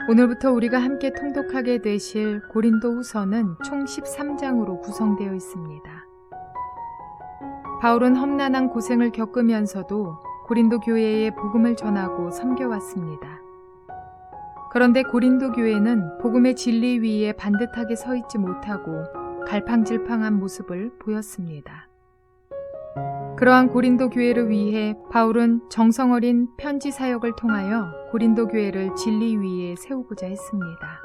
오늘부터 우리가 함께 통독하게 되실 고린도후서는 총 13장으로 구성되어 있습니다. 바울은 험난한 고생을 겪으면서도 고린도 교회에 복음을 전하고 섬겨왔습니다. 그런데 고린도 교회는 복음의 진리 위에 반듯하게 서 있지 못하고 갈팡질팡한 모습을 보였습니다. 그러한 고린도 교회를 위해 바울은 정성어린 편지 사역을 통하여 고린도 교회를 진리 위에 세우고자 했습니다.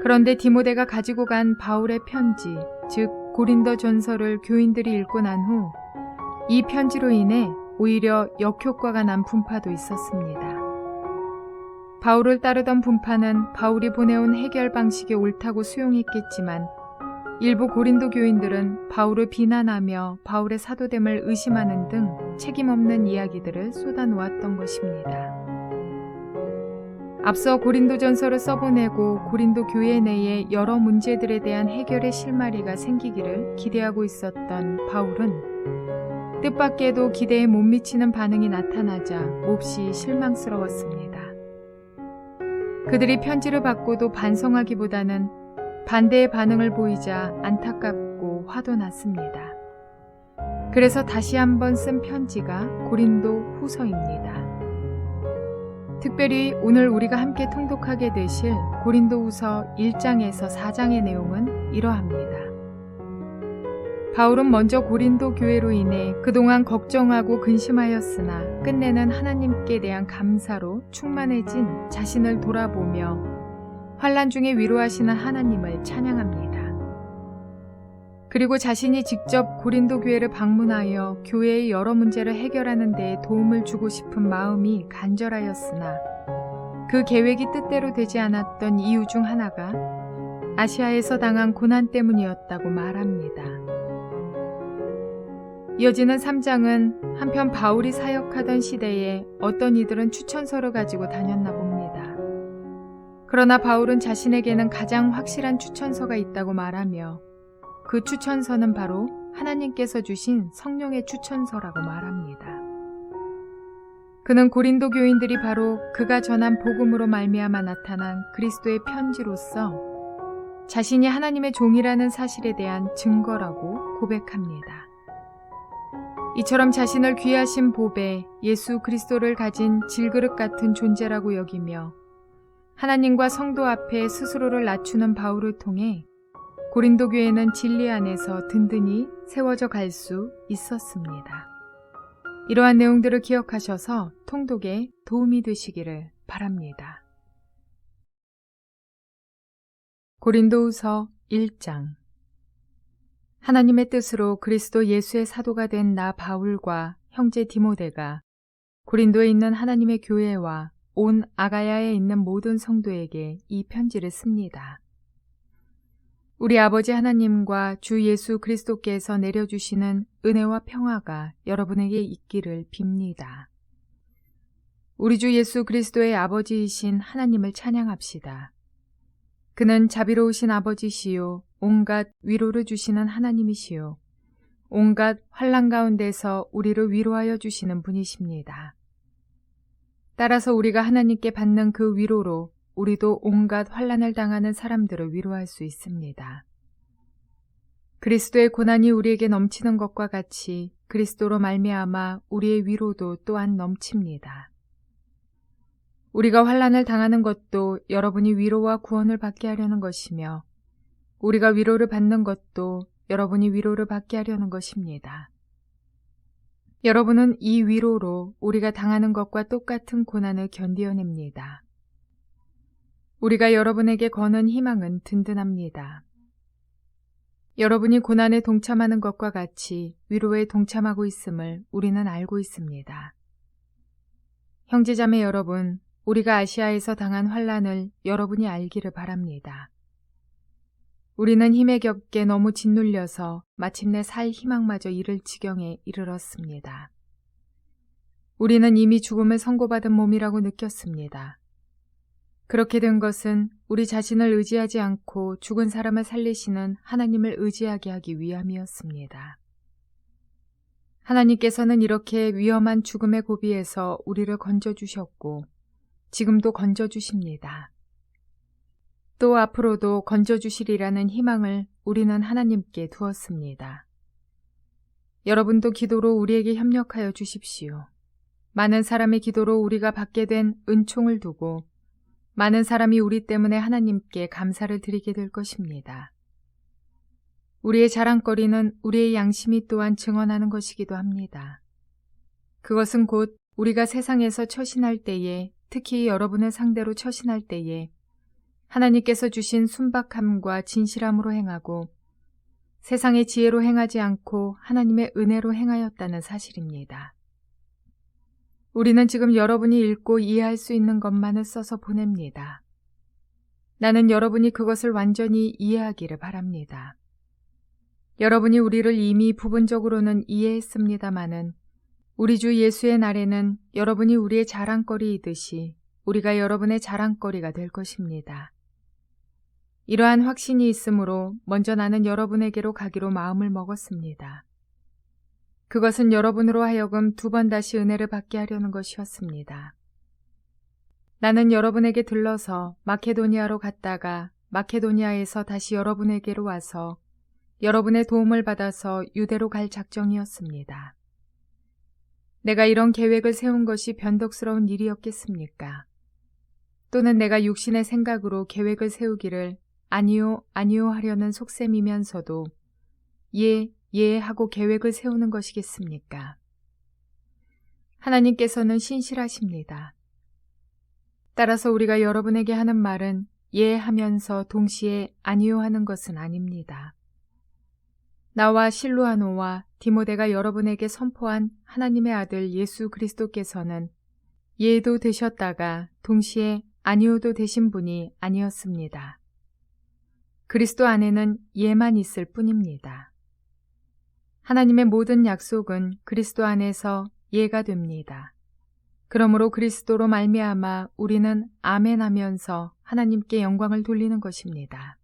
그런데 디모데가 가지고 간 바울의 편지, 즉 고린도 전서를 교인들이 읽고 난 후 이 편지로 인해 오히려 역효과가 난 분파도 있었습니다. 바울을 따르던 분파는 바울이 보내온 해결 방식이 옳다고 수용했겠지만 일부 고린도 교인들은 바울을 비난하며 바울의 사도됨을 의심하는 등 책임없는 이야기들을 쏟아놓았던 것입니다. 앞서 고린도전서를 써보내고 고린도 교회 내에 여러 문제들에 대한 해결의 실마리가 생기기를 기대하고 있었던 바울은 뜻밖에도 기대에 못 미치는 반응이 나타나자 몹시 실망스러웠습니다. 그들이 편지를 받고도 반성하기보다는 반대의 반응을 보이자 안타깝고 화도 났습니다. 그래서 다시 한번 쓴 편지가 고린도 후서입니다. 특별히 오늘 우리가 함께 통독하게 되실 고린도 후서 1장에서 4장의 내용은 이러합니다. 바울은 먼저 고린도 교회로 인해 그동안 걱정하고 근심하였으나 끝내는 하나님께 대한 감사로 충만해진 자신을 돌아보며 환난 중에 위로하시는 하나님을 찬양합니다. 그리고 자신이 직접 고린도 교회를 방문하여 교회의 여러 문제를 해결하는 데 도움을 주고 싶은 마음이 간절하였으나 그 계획이 뜻대로 되지 않았던 이유 중 하나가 아시아에서 당한 고난 때문이었다고 말합니다. 이어지는 3장은 한편 바울이 사역하던 시대에 어떤 이들은 추천서를 가지고 다녔나 봅니다. 그러나 바울은 자신에게는 가장 확실한 추천서가 있다고 말하며 그 추천서는 바로 하나님께서 주신 성령의 추천서라고 말합니다. 그는 고린도 교인들이 바로 그가 전한 복음으로 말미암아 나타난 그리스도의 편지로서 자신이 하나님의 종이라는 사실에 대한 증거라고 고백합니다. 이처럼 자신을 귀하신 보배 예수 그리스도를 가진 질그릇 같은 존재라고 여기며 하나님과 성도 앞에 스스로를 낮추는 바울을 통해 고린도 교회는 진리 안에서 든든히 세워져 갈 수 있었습니다. 이러한 내용들을 기억하셔서 통독에 도움이 되시기를 바랍니다. 고린도후서 1장. 하나님의 뜻으로 그리스도 예수의 사도가 된 나 바울과 형제 디모데가 고린도에 있는 하나님의 교회와 온 아가야에 있는 모든 성도에게 이 편지를 씁니다. 우리 아버지 하나님과 주 예수 그리스도께서 내려주시는 은혜와 평화가 여러분에게 있기를 빕니다. 우리 주 예수 그리스도의 아버지이신 하나님을 찬양합시다. 그는 자비로우신 아버지시요 온갖 위로를 주시는 하나님이시요 온갖 환난 가운데서 우리를 위로하여 주시는 분이십니다. 따라서 우리가 하나님께 받는 그 위로로 우리도 온갖 환난을 당하는 사람들을 위로할 수 있습니다. 그리스도의 고난이 우리에게 넘치는 것과 같이 그리스도로 말미암아 우리의 위로도 또한 넘칩니다. 우리가 환난을 당하는 것도 여러분이 위로와 구원을 받게 하려는 것이며 우리가 위로를 받는 것도 여러분이 위로를 받게 하려는 것입니다. 여러분은 이 위로로 우리가 당하는 것과 똑같은 고난을 견디어냅니다. 우리가 여러분에게 거는 희망은 든든합니다. 여러분이 고난에 동참하는 것과 같이 위로에 동참하고 있음을 우리는 알고 있습니다. 형제자매 여러분, 우리가 아시아에서 당한 환난을 여러분이 알기를 바랍니다. 우리는 힘에 겹게 너무 짓눌려서 마침내 살 희망마저 잃을 지경에 이르렀습니다. 우리는 이미 죽음을 선고받은 몸이라고 느꼈습니다. 그렇게 된 것은 우리 자신을 의지하지 않고 죽은 사람을 살리시는 하나님을 의지하게 하기 위함이었습니다. 하나님께서는 이렇게 위험한 죽음의 고비에서 우리를 건져주셨고 지금도 건져주십니다. 또 앞으로도 건져주시리라는 희망을 우리는 하나님께 두었습니다. 여러분도 기도로 우리에게 협력하여 주십시오. 많은 사람의 기도로 우리가 받게 된 은총을 두고 많은 사람이 우리 때문에 하나님께 감사를 드리게 될 것입니다. 우리의 자랑거리는 우리의 양심이 또한 증언하는 것이기도 합니다. 그것은 곧 우리가 세상에서 처신할 때에, 특히 여러분을 상대로 처신할 때에 하나님께서 주신 순박함과 진실함으로 행하고 세상의 지혜로 행하지 않고 하나님의 은혜로 행하였다는 사실입니다. 우리는 지금 여러분이 읽고 이해할 수 있는 것만을 써서 보냅니다. 나는 여러분이 그것을 완전히 이해하기를 바랍니다. 여러분이 우리를 이미 부분적으로는 이해했습니다마는 우리 주 예수의 날에는 여러분이 우리의 자랑거리이듯이 우리가 여러분의 자랑거리가 될 것입니다. 이러한 확신이 있으므로 먼저 나는 여러분에게로 가기로 마음을 먹었습니다. 그것은 여러분으로 하여금 2번 다시 은혜를 받게 하려는 것이었습니다. 나는 여러분에게 들러서 마케도니아로 갔다가 마케도니아에서 다시 여러분에게로 와서 여러분의 도움을 받아서 유대로 갈 작정이었습니다. 내가 이런 계획을 세운 것이 변덕스러운 일이었겠습니까? 또는 내가 육신의 생각으로 계획을 세우기를 아니요, 아니요 하려는 속셈이면서도 예 하고 계획을 세우는 것이겠습니까? 하나님께서는 신실하십니다. 따라서 우리가 여러분에게 하는 말은 예 하면서 동시에 아니요 하는 것은 아닙니다. 나와 실루아노와 디모데가 여러분에게 선포한 하나님의 아들 예수 그리스도께서는 예도 되셨다가 동시에 아니오도 되신 분이 아니었습니다. 그리스도 안에는 예만 있을 뿐입니다. 하나님의 모든 약속은 그리스도 안에서 예가 됩니다. 그러므로 그리스도로 말미암아 우리는 아멘 하면서 하나님께 영광을 돌리는 것입니다.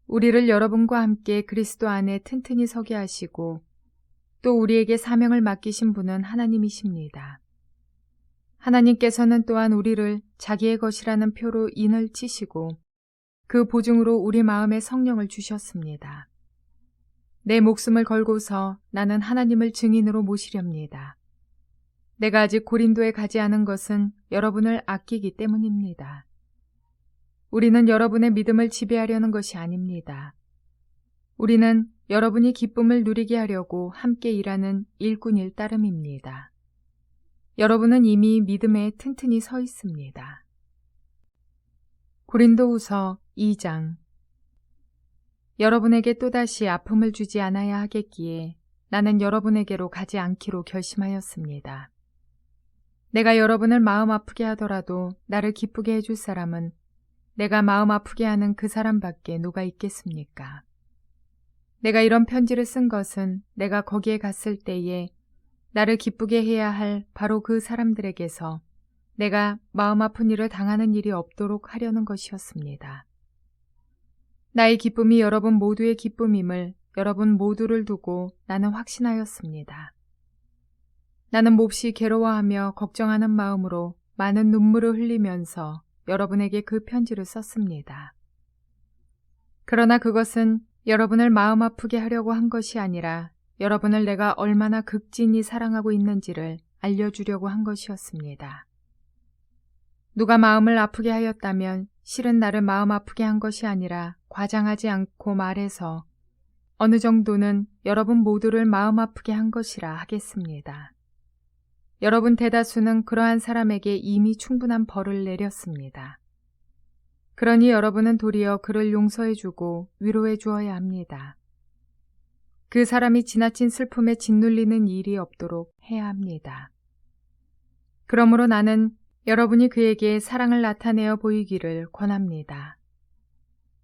우리를 여러분과 함께 그리스도 안에 튼튼히 서게 하시고 또 우리에게 사명을 맡기신 분은 하나님이십니다. 하나님께서는 또한 우리를 자기의 것이라는 표로 인을 치시고 그 보증으로 우리 마음에 성령을 주셨습니다. 내 목숨을 걸고서 나는 하나님을 증인으로 모시렵니다. 내가 아직 고린도에 가지 않은 것은 여러분을 아끼기 때문입니다. 우리는 여러분의 믿음을 지배하려는 것이 아닙니다. 우리는 여러분이 기쁨을 누리게 하려고 함께 일하는 일꾼일 따름입니다. 여러분은 이미 믿음에 튼튼히 서 있습니다. 고린도후서 2장. 여러분에게 또다시 아픔을 주지 않아야 하겠기에 나는 여러분에게로 가지 않기로 결심하였습니다. 내가 여러분을 마음 아프게 하더라도 나를 기쁘게 해줄 사람은 내가 마음 아프게 하는 그 사람밖에 누가 있겠습니까? 내가 이런 편지를 쓴 것은 내가 거기에 갔을 때에 나를 기쁘게 해야 할 바로 그 사람들에게서 내가 마음 아픈 일을 당하는 일이 없도록 하려는 것이었습니다. 나의 기쁨이 여러분 모두의 기쁨임을 여러분 모두를 두고 나는 확신하였습니다. 나는 몹시 괴로워하며 걱정하는 마음으로 많은 눈물을 흘리면서 여러분에게 그 편지를 썼습니다. 그러나 그것은 여러분을 마음 아프게 하려고 한 것이 아니라 여러분을 내가 얼마나 극진히 사랑하고 있는지를 알려주려고 한 것이었습니다. 누가 마음을 아프게 하였다면 실은 나를 마음 아프게 한 것이 아니라 과장하지 않고 말해서 어느 정도는 여러분 모두를 마음 아프게 한 것이라 하겠습니다. 여러분 대다수는 그러한 사람에게 이미 충분한 벌을 내렸습니다. 그러니 여러분은 도리어 그를 용서해주고 위로해 주어야 합니다. 그 사람이 지나친 슬픔에 짓눌리는 일이 없도록 해야 합니다. 그러므로 나는 여러분이 그에게 사랑을 나타내어 보이기를 권합니다.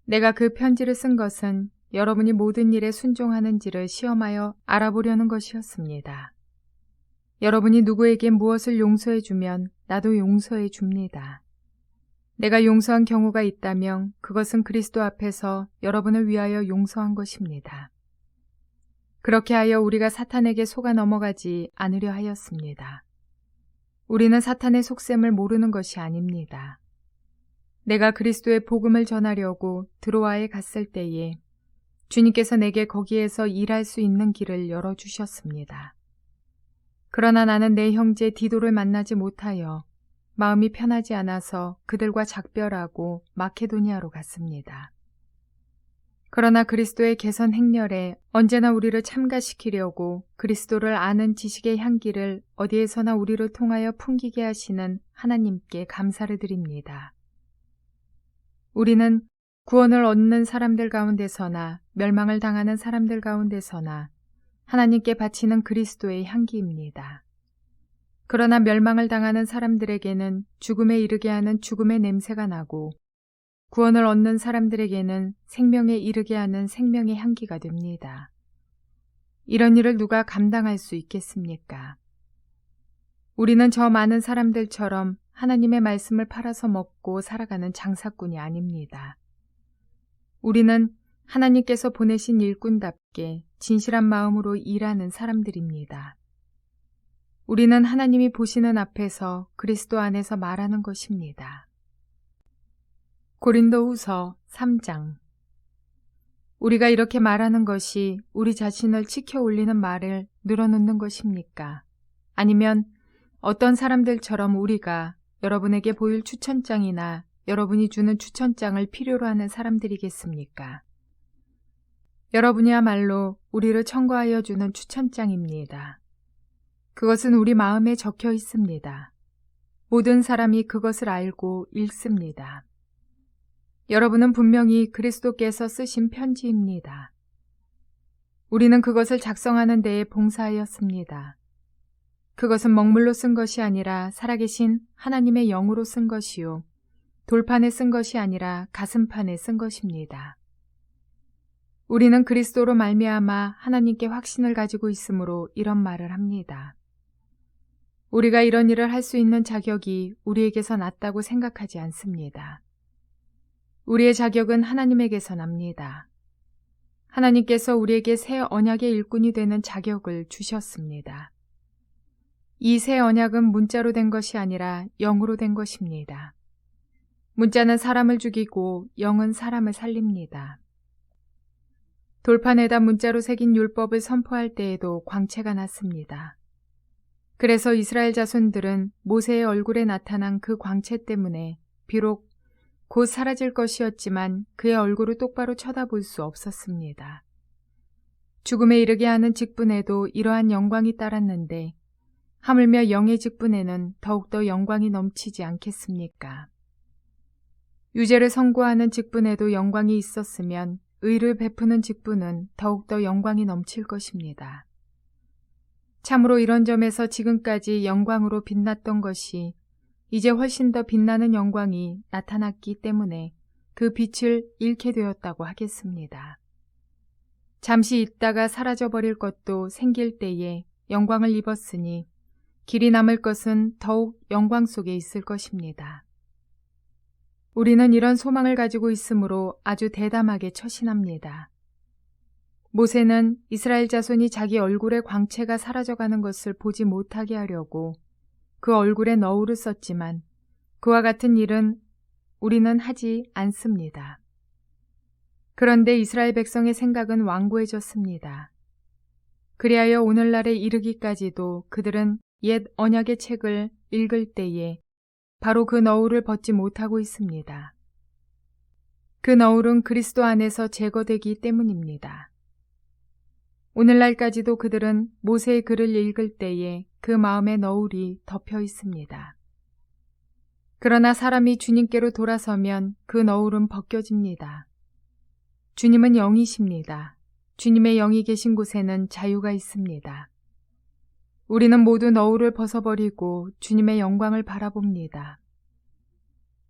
내가 그 편지를 쓴 것은 여러분이 모든 일에 순종하는지를 시험하여 알아보려는 것이었습니다. 여러분이 누구에게 무엇을 용서해 주면 나도 용서해 줍니다. 내가 용서한 경우가 있다면 그것은 그리스도 앞에서 여러분을 위하여 용서한 것입니다. 그렇게 하여 우리가 사탄에게 속아 넘어가지 않으려 하였습니다. 우리는 사탄의 속셈을 모르는 것이 아닙니다. 내가 그리스도의 복음을 전하려고 드로아에 갔을 때에 주님께서 내게 거기에서 일할 수 있는 길을 열어주셨습니다. 그러나 나는 내 형제 디도를 만나지 못하여 마음이 편하지 않아서 그들과 작별하고 마케도니아로 갔습니다. 그러나 그리스도의 개선 행렬에 언제나 우리를 참가시키려고 그리스도를 아는 지식의 향기를 어디에서나 우리를 통하여 풍기게 하시는 하나님께 감사를 드립니다. 우리는 구원을 얻는 사람들 가운데서나 멸망을 당하는 사람들 가운데서나 하나님께 바치는 그리스도의 향기입니다. 그러나 멸망을 당하는 사람들에게는 죽음에 이르게 하는 죽음의 냄새가 나고 구원을 얻는 사람들에게는 생명에 이르게 하는 생명의 향기가 됩니다. 이런 일을 누가 감당할 수 있겠습니까? 우리는 저 많은 사람들처럼 하나님의 말씀을 팔아서 먹고 살아가는 장사꾼이 아닙니다. 우리는 하나님께서 보내신 일꾼답게 진실한 마음으로 일하는 사람들입니다. 우리는 하나님이 보시는 앞에서 그리스도 안에서 말하는 것입니다. 고린도후서 3장. 우리가 이렇게 말하는 것이 우리 자신을 치켜 올리는 말을 늘어놓는 것입니까? 아니면 어떤 사람들처럼 우리가 여러분에게 보일 추천장이나 여러분이 주는 추천장을 필요로 하는 사람들이겠습니까? 여러분이야말로 우리를 청구하여 주는 추천장입니다. 그것은 우리 마음에 적혀 있습니다. 모든 사람이 그것을 알고 읽습니다. 여러분은 분명히 그리스도께서 쓰신 편지입니다. 우리는 그것을 작성하는 데에 봉사하였습니다. 그것은 먹물로 쓴 것이 아니라 살아계신 하나님의 영으로 쓴 것이요 돌판에 쓴 것이 아니라 가슴판에 쓴 것입니다. 우리는 그리스도로 말미암아 하나님께 확신을 가지고 있으므로 이런 말을 합니다. 우리가 이런 일을 할 수 있는 자격이 우리에게서 났다고 생각하지 않습니다. 우리의 자격은 하나님에게서 납니다. 하나님께서 우리에게 새 언약의 일꾼이 되는 자격을 주셨습니다. 이 새 언약은 문자로 된 것이 아니라 영으로 된 것입니다. 문자는 사람을 죽이고 영은 사람을 살립니다. 돌판에다 문자로 새긴 율법을 선포할 때에도 광채가 났습니다. 그래서 이스라엘 자손들은 모세의 얼굴에 나타난 그 광채 때문에 비록 곧 사라질 것이었지만 그의 얼굴을 똑바로 쳐다볼 수 없었습니다. 죽음에 이르게 하는 직분에도 이러한 영광이 따랐는데 하물며 영의 직분에는 더욱더 영광이 넘치지 않겠습니까? 유죄를 선고하는 직분에도 영광이 있었으면 의를 베푸는 직분은 더욱더 영광이 넘칠 것입니다. 참으로 이런 점에서 지금까지 영광으로 빛났던 것이 이제 훨씬 더 빛나는 영광이 나타났기 때문에 그 빛을 잃게 되었다고 하겠습니다. 잠시 있다가 사라져버릴 것도 생길 때에 영광을 입었으니 길이 남을 것은 더욱 영광 속에 있을 것입니다. 우리는 이런 소망을 가지고 있으므로 아주 대담하게 처신합니다. 모세는 이스라엘 자손이 자기 얼굴의 광채가 사라져가는 것을 보지 못하게 하려고 그 얼굴에 너울을 썼지만 그와 같은 일은 우리는 하지 않습니다. 그런데 이스라엘 백성의 생각은 완고해졌습니다. 그리하여 오늘날에 이르기까지도 그들은 옛 언약의 책을 읽을 때에 바로 그 너울을 벗지 못하고 있습니다. 그 너울은 그리스도 안에서 제거되기 때문입니다. 오늘날까지도 그들은 모세의 글을 읽을 때에 그 마음의 너울이 덮여 있습니다. 그러나 사람이 주님께로 돌아서면 그 너울은 벗겨집니다. 주님은 영이십니다. 주님의 영이 계신 곳에는 자유가 있습니다. 우리는 모두 너울을 벗어버리고 주님의 영광을 바라봅니다.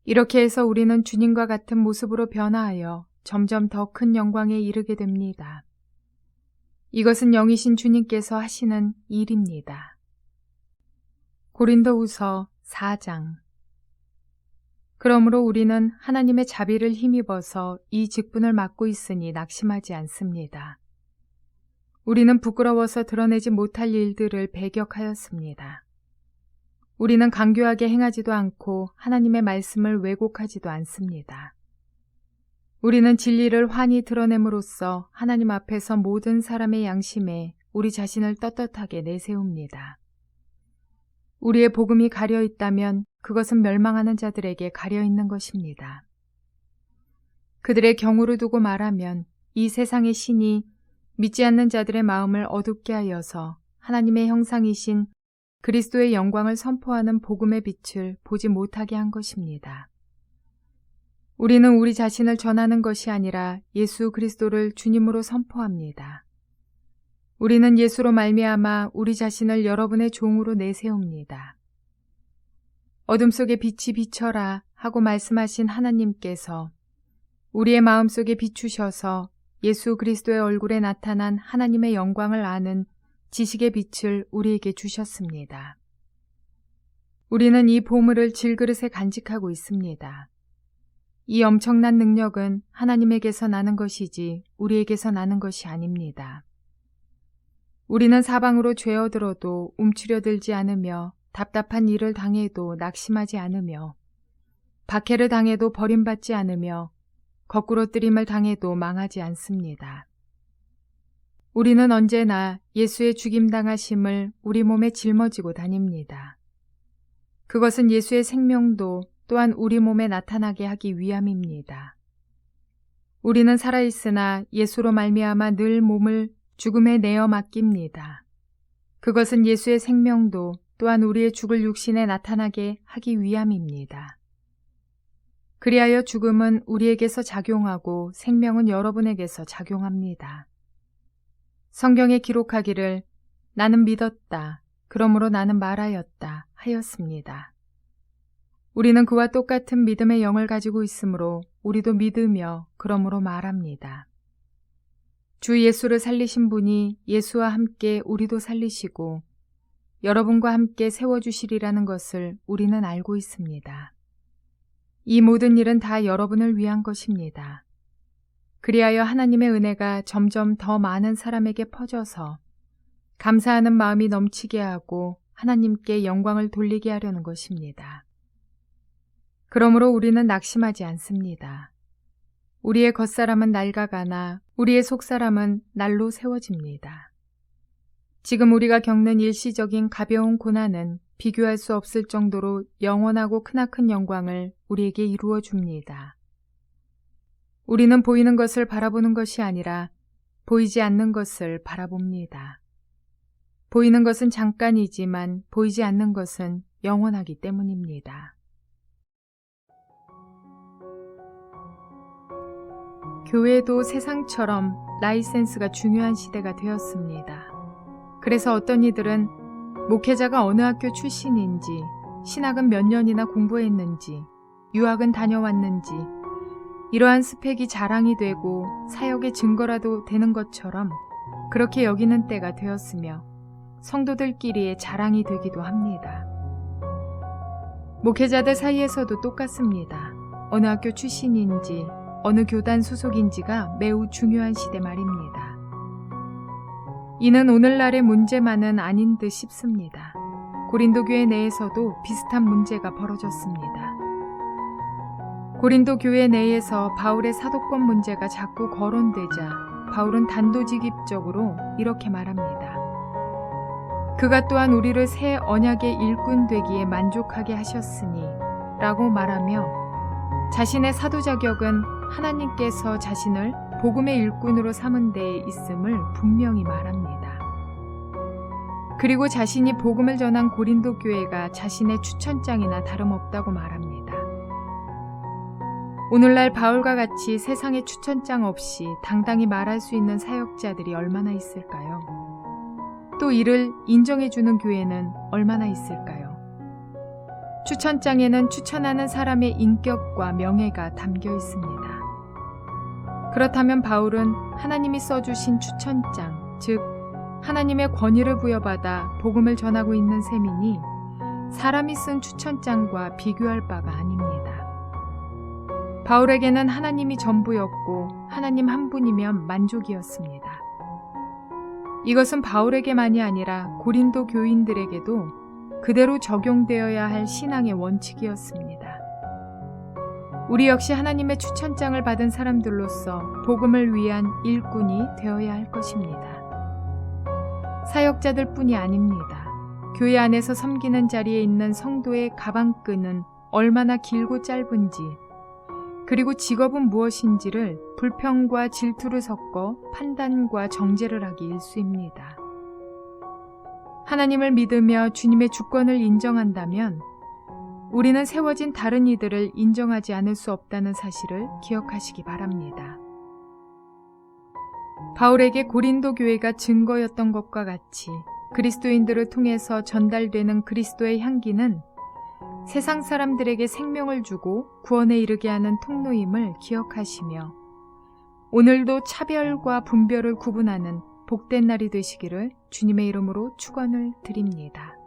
이렇게 해서 우리는 주님과 같은 모습으로 변화하여 점점 더 큰 영광에 이르게 됩니다. 이것은 영이신 주님께서 하시는 일입니다. 고린도후서 4장. 그러므로 우리는 하나님의 자비를 힘입어서 이 직분을 맡고 있으니 낙심하지 않습니다. 우리는 부끄러워서 드러내지 못할 일들을 배격하였습니다. 우리는 강교하게 행하지도 않고 하나님의 말씀을 왜곡하지도 않습니다. 우리는 진리를 환히 드러냄으로써 하나님 앞에서 모든 사람의 양심에 우리 자신을 떳떳하게 내세웁니다. 우리의 복음이 가려 있다면 그것은 멸망하는 자들에게 가려 있는 것입니다. 그들의 경우를 두고 말하면 이 세상의 신이 믿지 않는 자들의 마음을 어둡게 하여서 하나님의 형상이신 그리스도의 영광을 선포하는 복음의 빛을 보지 못하게 한 것입니다. 우리는 우리 자신을 전하는 것이 아니라 예수 그리스도를 주님으로 선포합니다. 우리는 예수로 말미암아 우리 자신을 여러분의 종으로 내세웁니다. 어둠 속에 빛이 비춰라 하고 말씀하신 하나님께서 우리의 마음속에 비추셔서 예수 그리스도의 얼굴에 나타난 하나님의 영광을 아는 지식의 빛을 우리에게 주셨습니다. 우리는 이 보물을 질그릇에 간직하고 있습니다. 이 엄청난 능력은 하나님에게서 나는 것이지 우리에게서 나는 것이 아닙니다. 우리는 사방으로 죄어들어도 움츠려들지 않으며 답답한 일을 당해도 낙심하지 않으며 박해를 당해도 버림받지 않으며 거꾸로뜨림을 당해도 망하지 않습니다. 우리는 언제나 예수의 죽임당하심을 우리 몸에 짊어지고 다닙니다. 그것은 예수의 생명도 또한 우리 몸에 나타나게 하기 위함입니다. 우리는 살아있으나 예수로 말미암아 늘 몸을 죽음에 내어 맡깁니다. 그것은 예수의 생명도 또한 우리의 죽을 육신에 나타나게 하기 위함입니다. 그리하여 죽음은 우리에게서 작용하고 생명은 여러분에게서 작용합니다. 성경에 기록하기를 나는 믿었다. 그러므로 나는 말하였다. 하였습니다. 우리는 그와 똑같은 믿음의 영을 가지고 있으므로 우리도 믿으며 그러므로 말합니다. 주 예수를 살리신 분이 예수와 함께 우리도 살리시고 여러분과 함께 세워주시리라는 것을 우리는 알고 있습니다. 이 모든 일은 다 여러분을 위한 것입니다. 그리하여 하나님의 은혜가 점점 더 많은 사람에게 퍼져서 감사하는 마음이 넘치게 하고 하나님께 영광을 돌리게 하려는 것입니다. 그러므로 우리는 낙심하지 않습니다. 우리의 겉사람은 낡아가나 우리의 속사람은 날로 세워집니다. 지금 우리가 겪는 일시적인 가벼운 고난은 비교할 수 없을 정도로 영원하고 크나큰 영광을 우리에게 이루어 줍니다. 우리는 보이는 것을 바라보는 것이 아니라 보이지 않는 것을 바라봅니다. 보이는 것은 잠깐이지만 보이지 않는 것은 영원하기 때문입니다. 교회도 세상처럼 라이센스가 중요한 시대가 되었습니다. 그래서 어떤 이들은 목회자가 어느 학교 출신인지, 신학은 몇 년이나 공부했는지, 유학은 다녀왔는지, 이러한 스펙이 자랑이 되고 사역의 증거라도 되는 것처럼 그렇게 여기는 때가 되었으며 성도들끼리의 자랑이 되기도 합니다. 목회자들 사이에서도 똑같습니다. 어느 학교 출신인지, 어느 교단 소속인지가 매우 중요한 시대 말입니다. 이는 오늘날의 문제만은 아닌 듯 싶습니다. 고린도 교회 내에서도 비슷한 문제가 벌어졌습니다. 고린도 교회 내에서 바울의 사도권 문제가 자꾸 거론되자 바울은 단도직입적으로 이렇게 말합니다. 그가 또한 우리를 새 언약의 일꾼 되기에 만족하게 하셨으니 라고 말하며 자신의 사도 자격은 하나님께서 자신을 복음의 일꾼으로 삼은 데에 있음을 분명히 말합니다. 그리고 자신이 복음을 전한 고린도 교회가 자신의 추천장이나 다름없다고 말합니다. 오늘날 바울과 같이 세상에 추천장 없이 당당히 말할 수 있는 사역자들이 얼마나 있을까요? 또 이를 인정해주는 교회는 얼마나 있을까요? 추천장에는 추천하는 사람의 인격과 명예가 담겨 있습니다. 그렇다면 바울은 하나님이 써주신 추천장, 즉 하나님의 권위를 부여받아 복음을 전하고 있는 셈이니 사람이 쓴 추천장과 비교할 바가 아닙니다. 바울에게는 하나님이 전부였고 하나님 한 분이면 만족이었습니다. 이것은 바울에게만이 아니라 고린도 교인들에게도 그대로 적용되어야 할 신앙의 원칙이었습니다. 우리 역시 하나님의 추천장을 받은 사람들로서 복음을 위한 일꾼이 되어야 할 것입니다. 사역자들 뿐이 아닙니다. 교회 안에서 섬기는 자리에 있는 성도의 가방끈은 얼마나 길고 짧은지, 그리고 직업은 무엇인지를 불평과 질투를 섞어 판단과 정죄를 하기 일쑤입니다. 하나님을 믿으며 주님의 주권을 인정한다면 우리는 세워진 다른 이들을 인정하지 않을 수 없다는 사실을 기억하시기 바랍니다. 바울에게 고린도 교회가 증거였던 것과 같이 그리스도인들을 통해서 전달되는 그리스도의 향기는 세상 사람들에게 생명을 주고 구원에 이르게 하는 통로임을 기억하시며 오늘도 차별과 분별을 구분하는 복된 날이 되시기를 주님의 이름으로 축원을 드립니다.